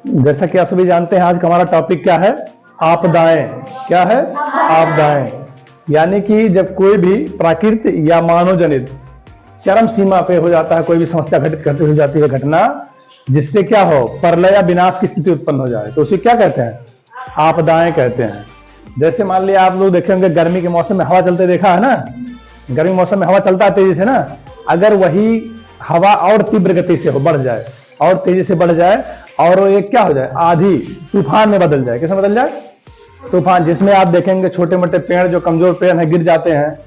जैसा कि आप सभी जानते हैं, आज का हमारा टॉपिक क्या है? आपदाएं। क्या है? आपदाएं। यानी कि जब कोई भी प्राकृतिक या मानव जनित चरम सीमा पे हो जाता है, कोई भी समस्या घटित हो जाती है, घटना जिससे क्या हो, प्रलय या विनाश की स्थिति उत्पन्न हो जाए, तो उसे क्या कहते हैं? आपदाएं कहते हैं। जैसे मान लिया आप लोग देखे होंगे, गर्मी के मौसम में हवा चलते देखा है ना, गर्मी के मौसम में हवा चलता है तेजी से ना, अगर वही हवा और तीव्र गति से हो, बढ़ जाए और तेजी से बढ़ जाए और ये क्या हो जाए, आधी तूफान में बदल जाए। कैसे बदल जाए? तूफान, जिसमें आप देखेंगे छोटे मोटे पेड़, जो कमजोर पेड़ हैं, गिर जाते हैं,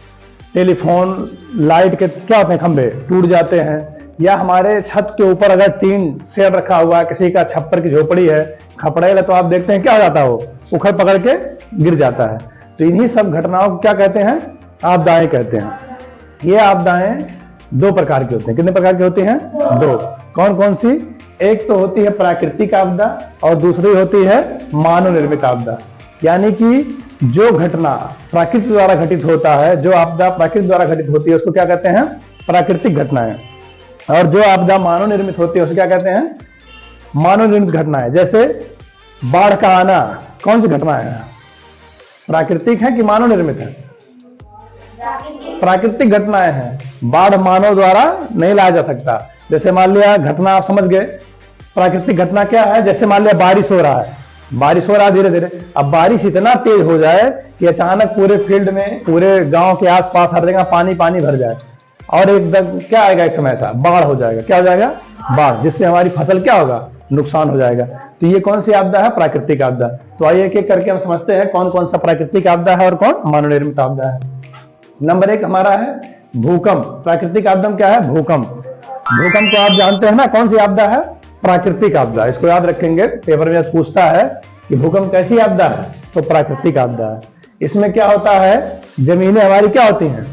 टेलीफोन लाइट के क्या होते हैं, खंभे टूट जाते हैं, या हमारे छत के ऊपर अगर टीन शेड रखा हुआ है, किसी का छप्पर की झोपड़ी है, खपड़ेल, तो आप देखते हैं क्या हो जाता है, वो उखड़ पकड़ के गिर जाता है। तो इन्हीं सब घटनाओं को क्या कहते हैं? आपदाएं कहते हैं। ये आपदाएं दो प्रकार की होती हैं। कितने प्रकार की होती हैं? दो। कौन कौन सी? एक तो होती है प्राकृतिक आपदा और दूसरी होती है मानव निर्मित आपदा। यानी कि जो घटना प्रकृति द्वारा घटित होता है, जो आपदा प्रकृति द्वारा घटित होती है, उसको क्या कहते हैं? प्राकृतिक घटनाएं। और जो आपदा मानव निर्मित होती है, उसे क्या कहते हैं? मानव निर्मित घटनाएं। जैसे बाढ़ का आना, कौन सी घटना है? प्राकृतिक है कि मानव निर्मित है? प्राकृतिक घटनाएं हैं। बाढ़ मानव द्वारा नहीं लाया जा सकता। जैसे मान लिया घटना आप समझ गए, प्राकृतिक घटना क्या है? जैसे मान लिया बारिश हो रहा है, बारिश हो रहा है धीरे धीरे, अब बारिश इतना तेज हो जाए कि अचानक पूरे फील्ड में, पूरे गांव के आसपास हर जगह पानी पानी भर जाए और एकदम क्या आएगा, एक समय ऐसा बाढ़ हो जाएगा। क्या हो जाएगा? बाढ़, जिससे हमारी फसल क्या होगा, नुकसान हो जाएगा। तो ये कौन सी आपदा है? प्राकृतिक आपदा। तो आइए एक एक करके हम समझते हैं कौन कौन सा प्राकृतिक आपदा है और कौन मानव निर्मित आपदा है। नंबर एक हमारा है भूकंप। प्राकृतिक आपदा क्या है? भूकंप। भूकंप को आप जानते हैं ना, कौन सी आपदा है? प्राकृतिक आपदा। इसको याद रखेंगे, पेपर में पूछता है कि भूकंप कैसी आपदा है, तो प्राकृतिक आपदा है। इसमें क्या होता है, जमीनें हमारी क्या होती हैं,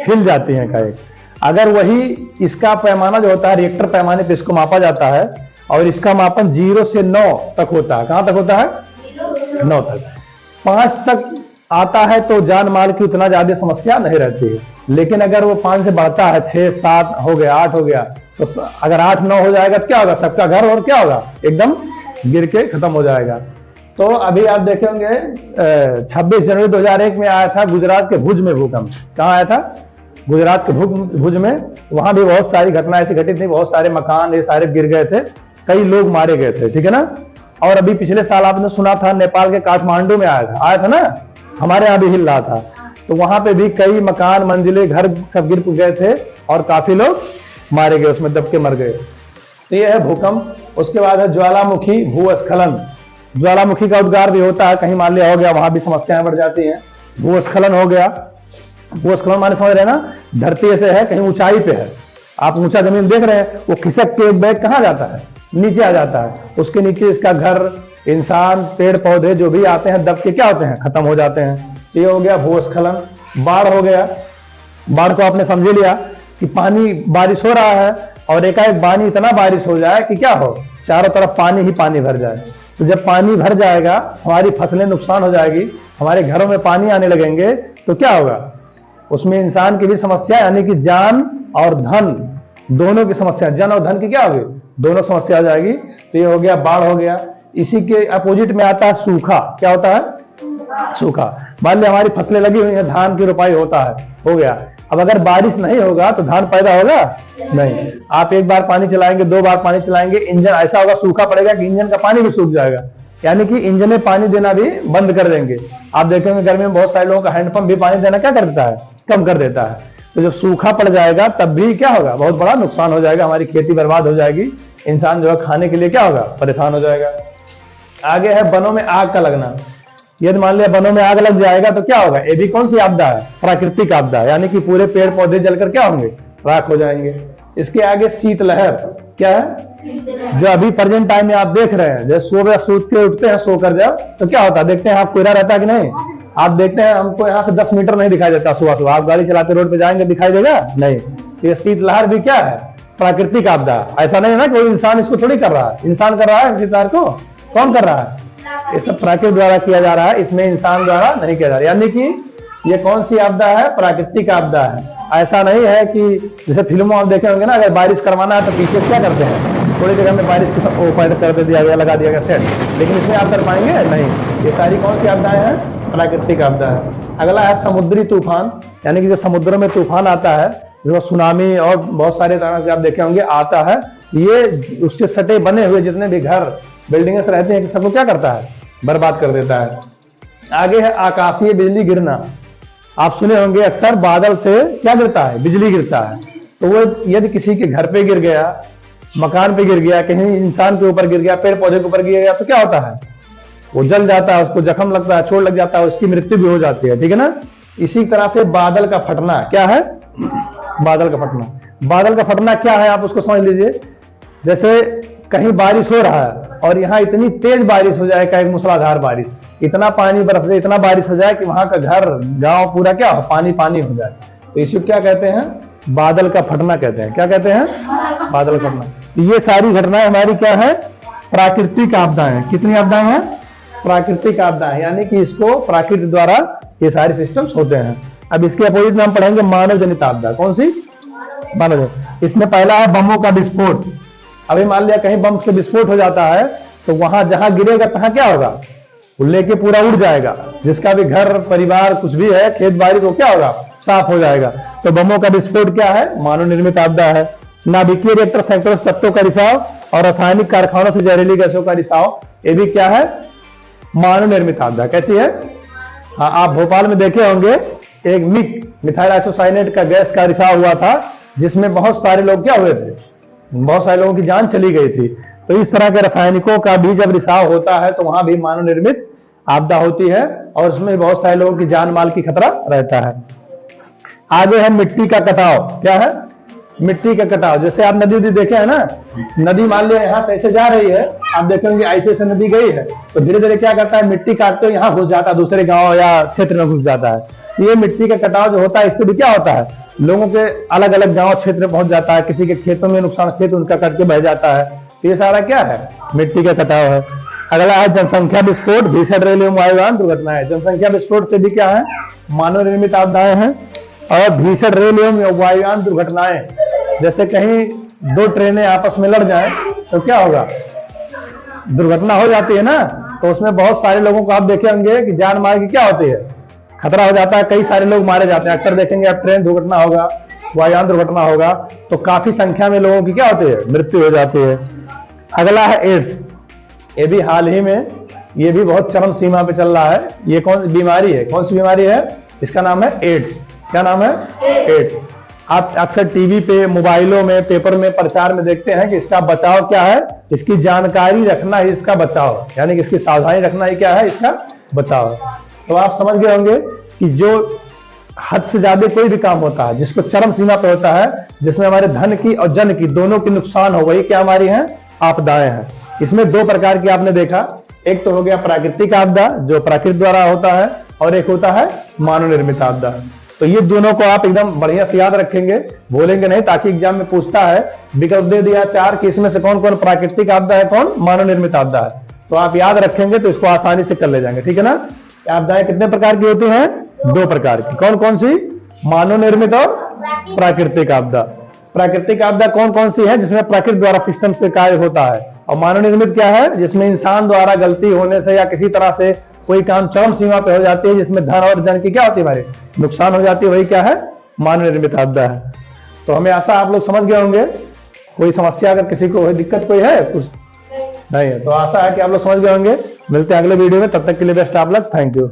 हिल जाती हैं का एक। अगर वही इसका पैमाना जो होता है, रिएक्टर पैमाने पे इसको मापा जाता है और इसका मापन 0 से 9 तक होता है। कहां तक होता है? 9 तक। 5 तक आता है तो जान माल की उतना ज्यादा समस्या नहीं रहती है, लेकिन अगर वो 5 से बढ़ता है, 6, 7 हो गया, 8 हो गया, तो अगर 8, 9 हो जाएगा तो क्या होगा, सबका घर और क्या होगा, एकदम गिर के खत्म हो जाएगा। तो अभी आप देखे होंगे 26 जनवरी 2001 में आया था गुजरात के भुज में भूकंप। कहाँ आया था? गुजरात के भुज में। वहां भी बहुत सारी घटना ऐसी घटित थी, बहुत सारे मकान ये सारे गिर गए थे, कई लोग मारे गए थे, ठीक है ना। और अभी पिछले साल आपने सुना था नेपाल के काठमांडू में आया था ना, हमारे यहाँ भी हिल रहा था। तो वहां पे भी कई मकान, मंजिले, घर सब गिर गए थे और काफी लोग मारे गए, उसमें दब के मर गए। तो ये है भूकंप। उसके बाद है ज्वालामुखी भूस्खलन। ज्वालामुखी का उद्गार भी होता है, कहीं मान लिया हो गया, वहां भी समस्याएं बढ़ जाती हैं। भूस्खलन हो गया। भूस्खलन माने समझ रहे हैं ना, धरती ऐसे है, कहीं ऊंचाई पे है, आप ऊंचा जमीन देख रहे हैं, वो खिसक के एक बैग कहाँ जाता है, नीचे आ जाता है। उसके नीचे इसका घर, इंसान, पेड़ पौधे जो भी आते हैं, दब के क्या होते हैं, खत्म हो जाते हैं। ये हो गया भूस्खलन। बाढ़ हो गया। बाढ़ को आपने समझ लिया कि पानी, बारिश हो रहा है और एकाएक पानी, इतना बारिश हो जाए कि क्या हो, चारों तरफ पानी ही पानी भर जाए। तो जब पानी भर जाएगा, हमारी फसलें नुकसान हो जाएगी, हमारे घरों में पानी आने लगेंगे, तो क्या होगा, उसमें इंसान की भी समस्या, यानी कि जान और धन दोनों की समस्या, जन और धन की क्या होगी, दोनों समस्या आ जाएगी। तो ये हो गया, बाढ़ हो गया। इसी के अपोजिट में आता है सूखा। क्या होता है? सूखा। मान लिया हमारी फसलें लगी हुई हैं, धान की रोपाई होता है, हो गया। अब अगर बारिश नहीं होगा तो धान पैदा होगा नहीं। आप एक बार पानी चलाएंगे, 2 बार पानी चलाएंगे, इंजन ऐसा होगा, सूखा पड़ेगा कि इंजन का पानी भी सूख जाएगा, यानी कि इंजन में पानी देना भी बंद कर देंगे। आप देखेंगे गर्मी में बहुत सारे लोगों का हैंडपंप भी पानी देना क्या कर देता है, कम कर देता है। तो जब सूखा पड़ जाएगा तब भी क्या होगा, बहुत बड़ा नुकसान हो जाएगा, हमारी खेती बर्बाद हो जाएगी, इंसान जो है खाने के लिए क्या होगा, परेशान हो जाएगा। आगे है वनों में आग का लगना। यदि मान लिया वनों में आग लग जाएगा तो क्या होगा, ये भी कौन सी आपदा है, प्राकृतिक आपदा, यानी कि पूरे पेड़ पौधे जलकर क्या होंगे, राख हो जाएंगे। इसके आगे शीतलहर। क्या है? जो अभी प्रेजेंट टाइम में आप देख रहे हैं, जैसे सुबह सूत के उठते हैं, सोकर जब, तो क्या होता है, देखते हैं आप, कोयला रहता है कि नहीं, आप देखते हैं हमको यहाँ से 10 मीटर नहीं दिखाई देता सुबह सुबह, आप गाड़ी चलाते रोड पे जाएंगे दिखाई देगा नहीं। ये शीतलहर भी क्या है, प्राकृतिक आपदा। ऐसा नहीं है ना कोई इंसान इसको थोड़ी कर रहा है, इंसान कर रहा है शीतलहर को, कौन कर रहा है, ये सब प्रकृति द्वारा किया जा रहा है, इसमें इंसान द्वारा नहीं किया जा रहा। यानी कि ये कौन सी आपदा है, प्राकृतिक आपदा है। ऐसा नहीं है कि जैसे फिल्मों आप देखे होंगे ना, अगर बारिश करवाना है तो पीछे क्या करते हैं, थोड़ी जगह में बारिश की पैदा कर दिया गया, लगा दिया गया सेट, लेकिन इसमें आप कर पाएंगे नहीं। ये सारी कौन सी आपदाएं हैं? प्राकृतिक आपदा है। अगला है समुद्री तूफान, यानी कि जो समुद्रों में तूफान आता है, जो सुनामी और बहुत सारे तरह से आप देखे होंगे आता है, ये उसके सटे बने हुए जितने भी घर बिल्डिंग्स रहते हैं सबको क्या करता है? बर्बाद कर देता है। आगे है आकाशीय बिजली गिरना। आप सुने होंगे अक्सर बादल से क्या गिरता है? बिजली गिरता है। तो वो यदि किसी के घर पे गिर गया, मकान पे गिर गया, कहीं इंसान के ऊपर गिर गया, पेड़ पौधे के ऊपर गिर गया, तो क्या होता है? वो जल जाता है, उसको जख्म लगता है, चोट लग जाता है, उसकी मृत्यु भी हो जाती है, ठीक है ना। इसी तरह से बादल का फटना क्या है? बादल का फटना। बादल का फटना क्या है आप उसको समझ लीजिए। जैसे कहीं बारिश हो रहा है और यहाँ इतनी तेज बारिश हो जाए, का एक मूसलाधार बारिश, इतना पानी बरस जाए, इतना बारिश हो जाए कि वहां का घर गांव पूरा क्या हो? पानी पानी हो जाए, तो इसको क्या कहते हैं? बादल का फटना कहते हैं। क्या कहते हैं? बादल का फटना। ये सारी घटनाएं हमारी क्या है? प्राकृतिक आपदाएं हैं। कितनी आपदाएं हैं? प्राकृतिक आपदाएं, यानी कि इसको प्रकृति द्वारा ये सारे सिस्टम्स होते हैं। अब इसके अपोजिट में हम पढ़ेंगे मानव जनित आपदा। कौन सी? मानव जनित। इसमें पहला है बमों का विस्फोट। अभी मान लिया कहीं बम से विस्फोट हो जाता है, तो वहां जहां गिरेगा तहां क्या होगा? वो लेके पूरा उड़ जाएगा, जिसका भी घर परिवार कुछ भी है, खेत बाड़ी, तो क्या होगा? साफ हो जाएगा। तो बमों का विस्फोट क्या है? मानव निर्मित आपदा है। नाभिकीय रिएक्टर संयंत्रों से तत्वों का रिसाव और रासायनिक कारखानों से जहरीली गैसों का रिसाव, ये भी क्या है? मानव निर्मित आपदा। कैसी है? हाँ, आप भोपाल में देखे होंगे एक मिथाइल आइसोसाइनेट का गैस का रिसाव हुआ था, जिसमें बहुत सारे लोग क्या हुए थे? बहुत सारे लोगों की जान चली गई थी। तो इस तरह के रासायनिकों का भी जब रिसाव होता है तो वहां भी मानव निर्मित आपदा होती है, और उसमें बहुत सारे लोगों की जान माल की खतरा रहता है। आगे है मिट्टी का कटाव। क्या है? मिट्टी का कटाव। जैसे आप नदी देखे है ना, नदी मान लिया यहाँ से ऐसे जा रही है, आप देखेंगे ऐसे से नदी गई है, तो धीरे धीरे क्या करता है? मिट्टी काटते हुए यहाँ घुस जाता है, दूसरे गांव या क्षेत्र में घुस जाता है। ये मिट्टी का कटाव जो होता है, इससे भी क्या होता है? लोगों के अलग अलग गांव क्षेत्र में पहुंच जाता है, किसी के खेतों में नुकसान, खेत उनका कट के बह जाता है। ये सारा क्या है? मिट्टी का कटाव है। अगला है जनसंख्या विस्फोट, भीषण रेल एवं वायुयान दुर्घटनाएं। जनसंख्या विस्फोट से भी क्या है? मानव निर्मित आपदाएं हैं। और भीषण रेल एवं वायुयान दुर्घटनाएं, जैसे कहीं दो ट्रेनें आपस में लड़ जाएं तो क्या होगा? दुर्घटना हो जाती है ना, तो उसमें बहुत सारे लोगों को आप देखे होंगे कि जान माल की क्या होती है? खतरा हो जाता है, कई सारे लोग मारे जाते हैं। अक्सर देखेंगे आप ट्रेन दुर्घटना होगा, वायुयान दुर्घटना होगा, तो काफी संख्या में लोगों की क्या होती है? मृत्यु हो जाती है। अगला है एड्स। ये भी हाल ही में, ये भी बहुत चरम सीमा पे चल रहा है। ये कौन सी बीमारी है? कौन सी बीमारी है? इसका नाम है एड्स। क्या नाम है? एड्स। आप अक्सर टीवी पे, मोबाइलों में, पेपर में प्रचार में देखते हैं कि इसका बचाव क्या है? इसकी जानकारी रखना ही इसका बचाव, यानी कि इसकी सावधानी रखना ही क्या है? इसका बचाव। तो आप समझ गए होंगे कि जो हद से ज्यादा कोई भी काम होता है, जिसको चरम सीमा पे होता है, जिसमें हमारे धन की और जन की दोनों की नुकसान हो, वही क्या हमारी है? आपदाएं हैं। इसमें दो प्रकार की आपने देखा, एक तो हो गया प्राकृतिक आपदा जो प्रकृति द्वारा होता है, और एक होता है मानव निर्मित आपदा। तो ये दोनों को आप एकदम बढ़िया से याद रखेंगे, भूलेंगे नहीं, ताकि एग्जाम में पूछता है, विकल्प दे दिया 4 कि इसमें से कौन कौन प्राकृतिक आपदा है, कौन मानव निर्मित आपदा है, तो आप याद रखेंगे तो इसको आसानी से कर ले जाएंगे, ठीक है ना। आपदाएं कितने प्रकार की होती हैं? 2 प्रकार की। कौन कौन सी? मानव निर्मित और प्राकृतिक आपदा। प्राकृतिक आपदा कौन कौन सी है? जिसमें प्रकृति द्वारा सिस्टम से कार्य होता है। और मानव निर्मित क्या है? जिसमें इंसान द्वारा गलती होने से या किसी तरह से कोई काम चरम सीमा पे हो जाती है, जिसमें धन और जन की क्या होती है? हमारे नुकसान हो जाती है, वही क्या है? मानव निर्मित आपदा है। तो हमें आशा आप लोग समझ गए होंगे। कोई समस्या अगर किसी को दिक्कत कोई है कुछ नहीं है, तो आशा है कि आप लोग समझ गए होंगे। मिलते हैं अगले वीडियो में, तब तक के लिए best of luck. Thank you.